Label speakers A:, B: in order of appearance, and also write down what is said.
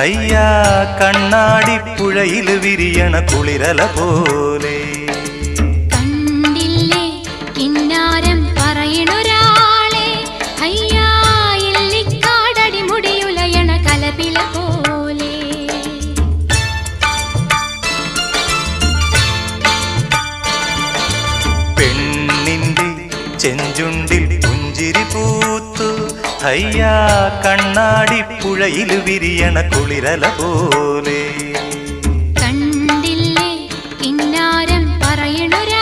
A: അയ്യാ കണ്ണാടി പുഴയിൽ വിരിയണ കുളിരല പോലെ
B: കണ്ടില്ലേ കിന്നാരം പറയണൊരാളെ അയ്യാ ഇല്ലിക്കാടടി മുടിയുലയണ കലപില പോലെ
A: പെണ്ണിന്റെ ചെഞ്ചുണ്ടിൽ പുഞ്ചിരി പൂത്തു അയ്യാ കണ്ണാടി പുഴയിൽ വിരിയണ കുളിരല പോലെ
B: കണ്ടില്ലേ കിന്നാരം പറയണൊരാളെ